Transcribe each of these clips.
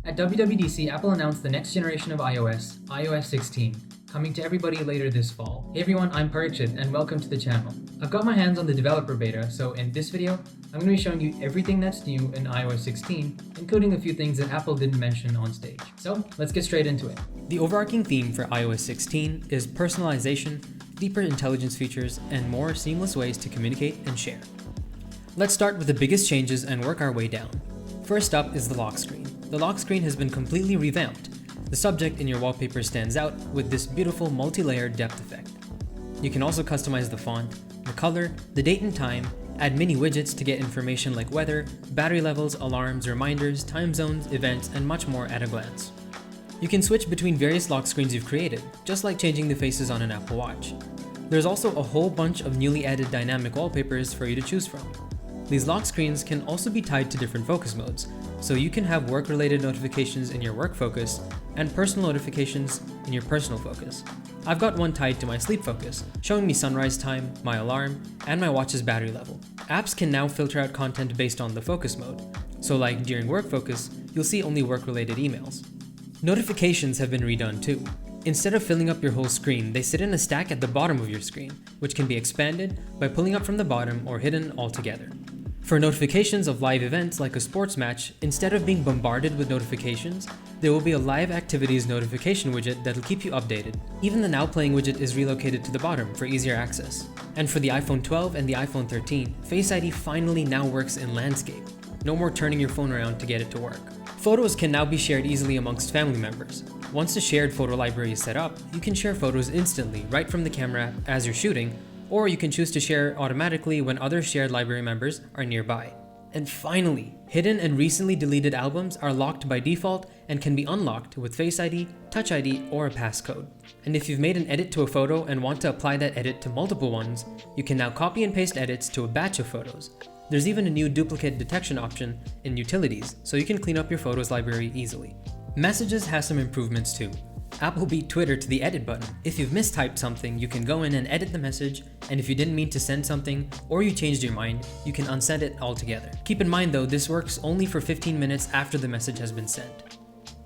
At WWDC, Apple announced the next generation of iOS, iOS 16, coming to everybody later this fall. Hey everyone, I'm Parikshit and welcome to the channel. I've got my hands on the developer beta, so in this video, I'm going to be showing you everything that's new in iOS 16, including a few things that Apple didn't mention on stage. So let's get straight into it. The overarching theme for iOS 16 is personalization, deeper intelligence features, and more seamless ways to communicate and share. Let's start with the biggest changes and work our way down. First up is the lock screen. The lock screen has been completely revamped. The subject in your wallpaper stands out with this beautiful multi-layered depth effect. You can also customize the font, the color, the date and time, add mini widgets to get information like weather, battery levels, alarms, reminders, time zones, events, and much more at a glance. You can switch between various lock screens you've created, just like changing the faces on an Apple Watch. There's also a whole bunch of newly added dynamic wallpapers for you to choose from. These lock screens can also be tied to different focus modes, so you can have work-related notifications in your work focus and personal notifications in your personal focus. I've got one tied to my sleep focus, showing me sunrise time, my alarm, and my watch's battery level. Apps can now filter out content based on the focus mode, so like during work focus, you'll see only work-related emails. Notifications have been redone too. Instead of filling up your whole screen, they sit in a stack at the bottom of your screen, which can be expanded by pulling up from the bottom or hidden altogether. For notifications of live events like a sports match, instead of being bombarded with notifications, there will be a live activities notification widget that'll keep you updated. Even the Now Playing widget is relocated to the bottom for easier access. And for the iPhone 12 and the iPhone 13, FaceID finally now works in landscape. No more turning your phone around to get it to work. Photos can now be shared easily amongst family members. Once the shared photo library is set up, you can share photos instantly right from the camera app as you're shooting, or you can choose to share automatically when other shared library members are nearby. And finally, hidden and recently deleted albums are locked by default and can be unlocked with Face ID, Touch ID, or a passcode. And if you've made an edit to a photo and want to apply that edit to multiple ones, you can now copy and paste edits to a batch of photos. There's even a new duplicate detection option in Utilities, so you can clean up your photos library easily. Messages has some improvements too. Apple beat Twitter to the edit button. If you've mistyped something, you can go in and edit the message, and if you didn't mean to send something or you changed your mind, you can unsend it altogether. Keep in mind though, this works only for 15 minutes after the message has been sent.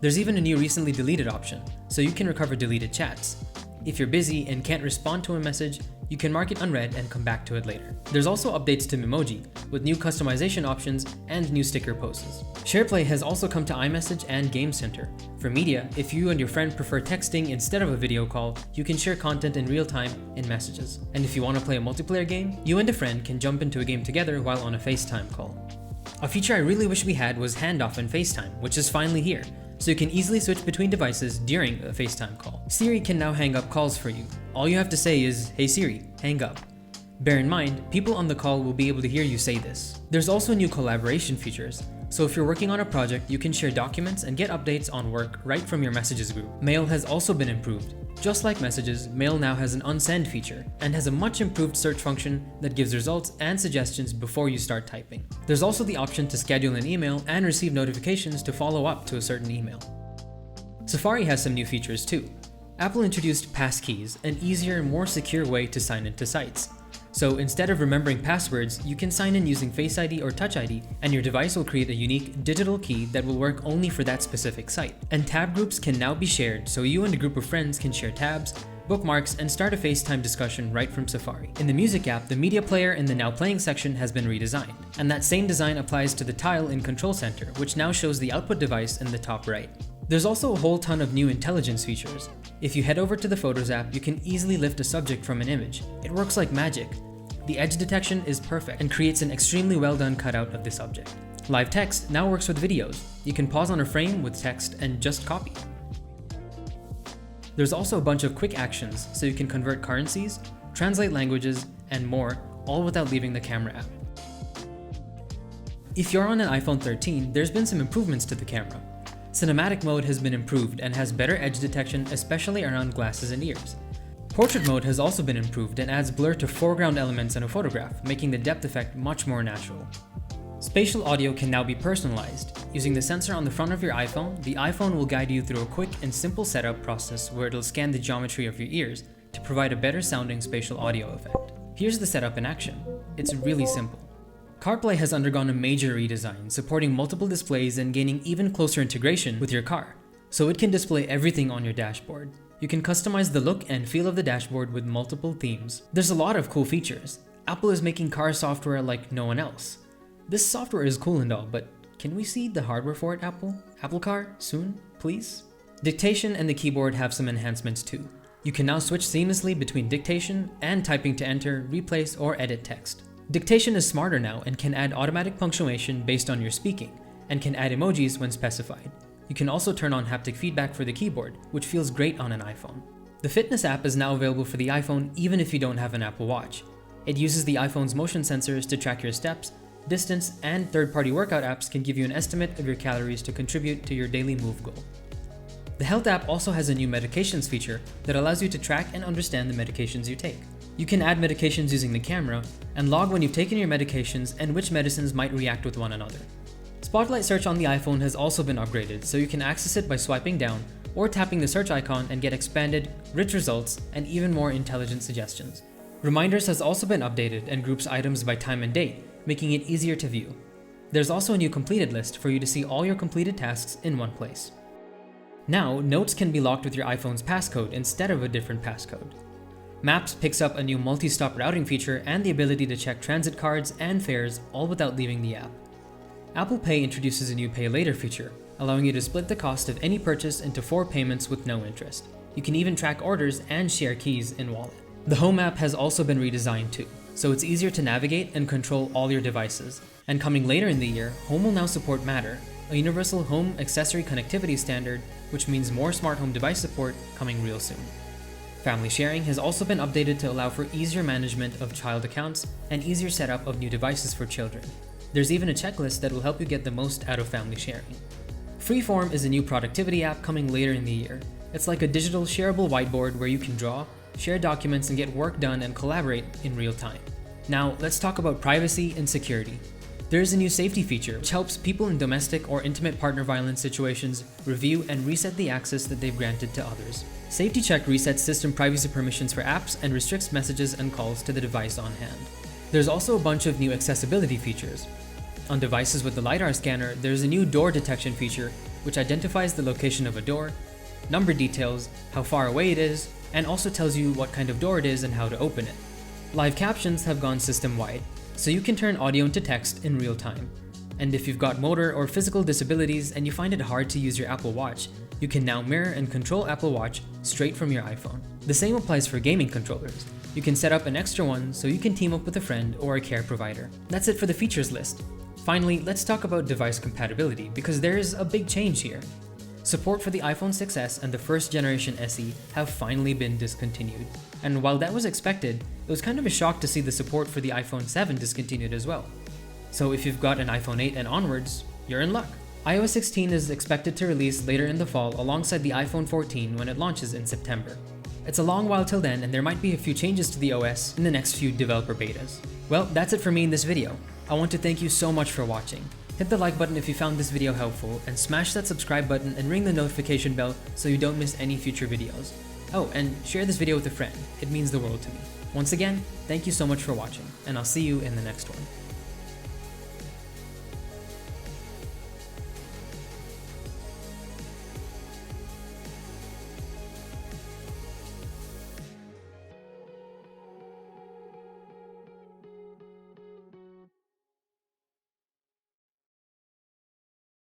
There's even a new recently deleted option, so you can recover deleted chats. If you're busy and can't respond to a message, you can mark it unread and come back to it later. There's also updates to Memoji, with new customization options and new sticker poses. SharePlay has also come to iMessage and Game Center. For media, if you and your friend prefer texting instead of a video call, you can share content in real time in messages. And if you want to play a multiplayer game, you and a friend can jump into a game together while on a FaceTime call. A feature I really wish we had was Handoff in FaceTime, which is finally here, so you can easily switch between devices during a FaceTime call. Siri can now hang up calls for you. All you have to say is, "Hey Siri, hang up." Bear in mind, people on the call will be able to hear you say this. There's also new collaboration features, so if you're working on a project, you can share documents and get updates on work right from your messages group. Mail has also been improved. Just like messages, Mail now has an unsend feature and has a much improved search function that gives results and suggestions before you start typing. There's also the option to schedule an email and receive notifications to follow up to a certain email. Safari has some new features too. Apple introduced passkeys, an easier, more secure way to sign into sites. So instead of remembering passwords, you can sign in using Face ID or Touch ID, and your device will create a unique digital key that will work only for that specific site. And tab groups can now be shared, so you and a group of friends can share tabs, bookmarks, and start a FaceTime discussion right from Safari. In the Music app, the media player in the Now Playing section has been redesigned, and that same design applies to the tile in Control Center, which now shows the output device in the top right. There's also a whole ton of new intelligence features. If you head over to the Photos app, you can easily lift a subject from an image. It works like magic. The edge detection is perfect and creates an extremely well done cutout of the subject. Live text now works with videos. You can pause on a frame with text and just copy. There's also a bunch of quick actions, so you can convert currencies, translate languages, and more, all without leaving the camera app. If you're on an iPhone 13, there's been some improvements to the camera. Cinematic mode has been improved and has better edge detection, especially around glasses and ears. Portrait mode has also been improved and adds blur to foreground elements in a photograph, making the depth effect much more natural. Spatial audio can now be personalized. Using the sensor on the front of your iPhone, the iPhone will guide you through a quick and simple setup process where it'll scan the geometry of your ears to provide a better sounding spatial audio effect. Here's the setup in action. It's really simple. CarPlay has undergone a major redesign, supporting multiple displays and gaining even closer integration with your car, so it can display everything on your dashboard. You can customize the look and feel of the dashboard with multiple themes. There's a lot of cool features. Apple is making car software like no one else. This software is cool and all, but can we see the hardware for it, Apple? Apple Car, soon, please? Dictation and the keyboard have some enhancements too. You can now switch seamlessly between dictation and typing to enter, replace, or edit text. Dictation is smarter now and can add automatic punctuation based on your speaking, and can add emojis when specified. You can also turn on haptic feedback for the keyboard, which feels great on an iPhone. The Fitness app is now available for the iPhone even if you don't have an Apple Watch. It uses the iPhone's motion sensors to track your steps, distance, and third-party workout apps can give you an estimate of your calories to contribute to your daily move goal. The Health app also has a new medications feature that allows you to track and understand the medications you take. You can add medications using the camera and log when you've taken your medications and which medicines might react with one another. Spotlight search on the iPhone has also been upgraded, so you can access it by swiping down or tapping the search icon and get expanded, rich results, and even more intelligent suggestions. Reminders has also been updated and groups items by time and date, making it easier to view. There's also a new completed list for you to see all your completed tasks in one place. Now, Notes can be locked with your iPhone's passcode instead of a different passcode. Maps picks up a new multi-stop routing feature and the ability to check transit cards and fares all without leaving the app. Apple Pay introduces a new Pay Later feature, allowing you to split the cost of any purchase into 4 payments with no interest. You can even track orders and share keys in Wallet. The Home app has also been redesigned too, so it's easier to navigate and control all your devices. And coming later in the year, Home will now support Matter, a universal home accessory connectivity standard, which means more smart home device support coming real soon. Family sharing has also been updated to allow for easier management of child accounts and easier setup of new devices for children. There's even a checklist that will help you get the most out of family sharing. Freeform is a new productivity app coming later in the year. It's like a digital shareable whiteboard where you can draw, share documents, and get work done and collaborate in real time. Now, let's talk about privacy and security. There's a new safety feature which helps people in domestic or intimate partner violence situations review and reset the access that they've granted to others. Safety Check resets system privacy permissions for apps and restricts messages and calls to the device on hand. There's also a bunch of new accessibility features. On devices with the LiDAR scanner, there's a new door detection feature which identifies the location of a door, number details, how far away it is, and also tells you what kind of door it is and how to open it. Live captions have gone system-wide, so you can turn audio into text in real time. And if you've got motor or physical disabilities and you find it hard to use your Apple Watch, you can now mirror and control Apple Watch straight from your iPhone. The same applies for gaming controllers. You can set up an extra one so you can team up with a friend or a care provider. That's it for the features list. Finally, let's talk about device compatibility because there is a big change here. Support for the iPhone 6s and the first generation SE have finally been discontinued. And while that was expected, it was kind of a shock to see the support for the iPhone 7 discontinued as well. So if you've got an iPhone 8 and onwards, you're in luck. iOS 16 is expected to release later in the fall alongside the iPhone 14 when it launches in September. It's a long while till then, and there might be a few changes to the OS in the next few developer betas. Well, that's it for me in this video. I want to thank you so much for watching. Hit the like button if you found this video helpful, and smash that subscribe button and ring the notification bell so you don't miss any future videos. Oh, and share this video with a friend. It means the world to me. Once again, thank you so much for watching, and I'll see you in the next one.